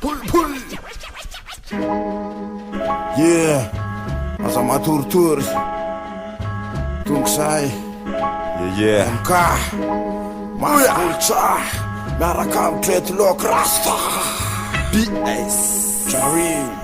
Yeah, aza matoritory tongo zay mka mafolotsa miaraka amy dreadlock rasta BS Jarin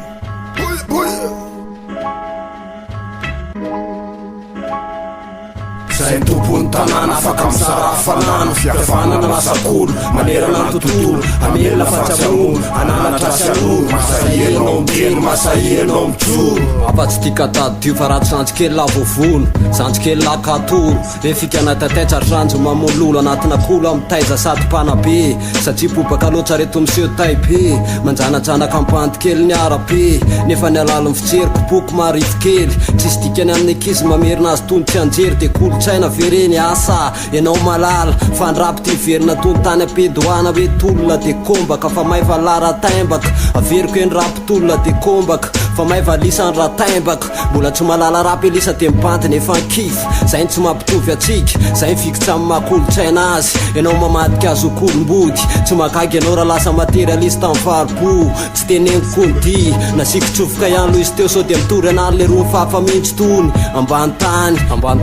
zay tompony tanàna afaka misara fanano fiafanana lasakolo manerana ny tontolo amela fahatsiarono ananatrasy anoro masahianao miteno masahianao mijoro afa-tsy tia katady tio fa raty sanjykely lavovono sanjykely lakatoro efika anatatay tsarosanjo mamololo anatina kolo amy taiza sady mpanabe satria pobaka loatra reto miseho taibe manjanatranaka ampandikely ny arabe nefa ny alalo mifijeriko boky marifo kely tsisy dikany amin'ny ankizy mamerina azy tony tsy anjery de kolontsaina vereny asa ianao malala fandrapy ty verina tony tany ampedoana hoe tolona de kombaka fa may valara taimbaka averiko eny rapitolona de kombaka fa may valisany rataimbaka mbola tsy malala rapy elisa de mipantiny efa ankify zay ny tsy mampitovy atsika zay mifikitra amy maha-kolotsaina azy ianao mamadika azo okolombody tsy makagy ianao raha lasa materialista amy faribo tsy teneny kondi nasikotrofoka ihany loha izy teo sao de mitory anary le roa mifafamindry tony ambany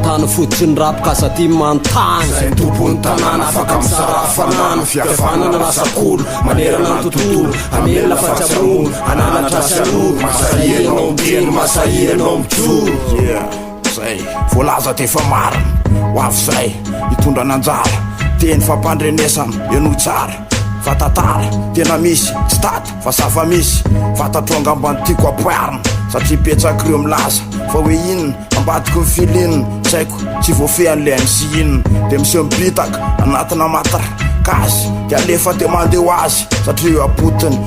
tany fototry ny rapokasa ty manontany zay tompony tanàna afaka misara fanano fiafanana lasakolo manerana ny tontolo amelona fahatsiarono ananatrasy anoro masahianao miteno masahianao mijoro zay voalaza tefa marina hoavy zay hitondra nanjara teny fampandrenesana iano tsara fa tatara tena misy tsy tata fa safa misy fatatronga ambany tiako apoarina satria petsakireo milaza fa hoe inona ambadiko ny filinina tsaiko tsy voafehan'le MC inona de miseho mibitaka anatina matara kazy de alefa te mandeha ho azy satria eo apotiny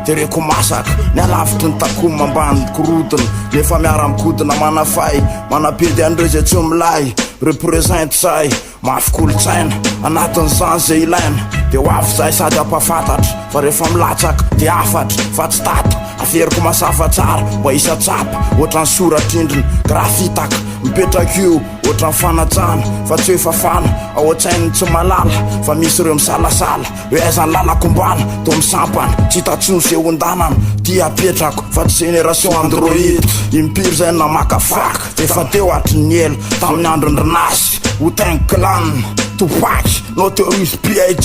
tereko masaka ny alavitry ny takoma ambany korodina nefa miara mikodina manafay manapedy an'ireo zay tsy milay represente zay mahafikolontsaina anatin'ny zany zay ilaina de hoavy zay sady ampafantatra fa rehefa milatsaka de afatra fa tsy tata aferiko masafa tsara mba isa tsapa ohatrany soratrindriny grafitaka mipetraka io ohatrany fanatsana fa tsy hoe fafana ao-tsaininy tsy malala fa misy ireo misalasala hoe aizany lalakombana to misampana tsy hitatsino se ondanana tia apetrako fa tsy génération android impiry zay namakafaka efa teo atry ny elo tamin'ny andro ny rinasy ho taingo clan topaky noteorisy PIG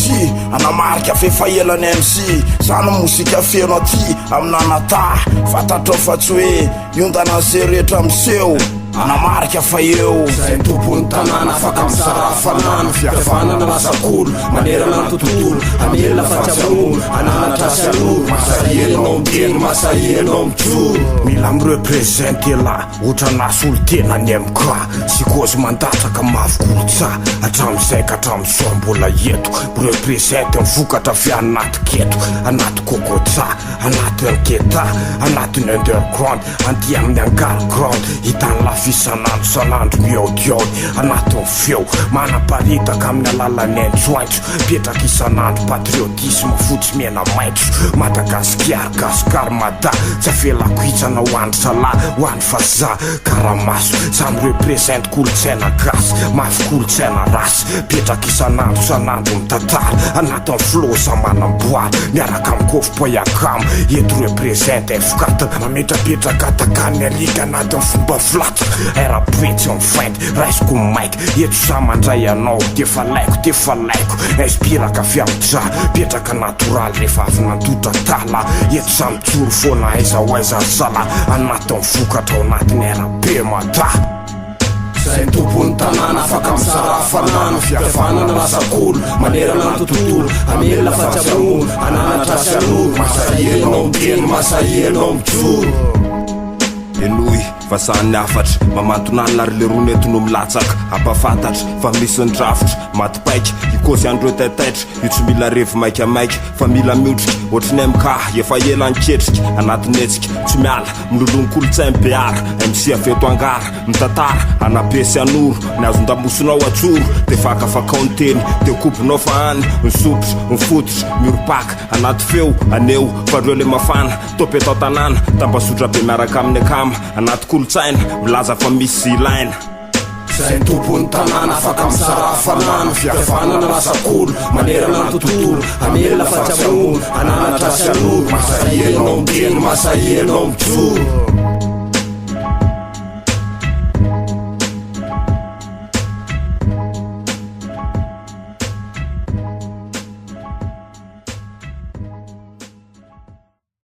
anamarika fefaelany MC zany mosika feno aty aminanata fatatrao fa tsy hoe iondana ze rehetra miseho anamarika fa eo zay tompony tanàna afaka misara fanano fiafanana lasakolo manerana ny tontolo amelona fahatsiarono ananatrasy anoro masahianao miteno masahianao mijoro mila mirepresente la ohatranazy olo tena ny MK sikozy mandatraka mavokolontsa atramizay ka atramizao mbola eto mirepresente mivokatra fi anaty keto anaty kokotsa anaty anketa anaty underground anty amin'ny angarground hitany fisanandro sanandro miaodiaody anatin'ny feo manaparitaka amin'ny alalan'ny enjointro petraka isanandro patriotisme fotsy mena maitro madagasikar mada tsy afelako hitsana hoandro sala hoandro faza karamaso samy represente kolotsaina gasy mafy kolotsaina rasy petraka isanandro sanandro mitantara anatin'ny flosa manamboary miaraka amin'ny kofopoiakamo eto represente F4 mametrapetraka takany alika anatin'ny fomba filatra era-poetsy mifainty raisiko maiky eto samandray anao tefa laiko inspiraka fiamitra petraka natoraly rehefa avy nandotra tala eto samijoro foana aiza hoaiza sala anatin'ny vokatra ao anatin'ny era-be mata zay tompony tanàna afaka misara fanano fiafanana lasakolo manerana ny tontolo amelona fahatsiarono ananatrasy anoro masahianao miteno masahianao mijoro enoy vasany afatra mamantonany lary le ronetino milatsaka ampafantatra fa misy ny drafitra matipaika ikosy andreo taitaitra io tsy mila revo maikamaika fa mila miotrika ohatrany MK efa elany ketrika anatiny etsika tsy miala milolony kolotsainy beara MC afeto angara mitantara anapesy anoro ny azon-damosonao atsoro de fakafakao ny teny de kopinao fa any misopitra mifotitra miropaka anaty feo aneo fa reo le mafana topetao tanàna tambasotra be miaraka amin'ny akama anaty kolotsaina milaza fa misy ilaina zay tompony tanàna afaka misarafanana fiavanana lasak'olo manerana ny tontolo amelona fahatsiamono ananatrasy an'olo masahianao miteny masahianao mijoro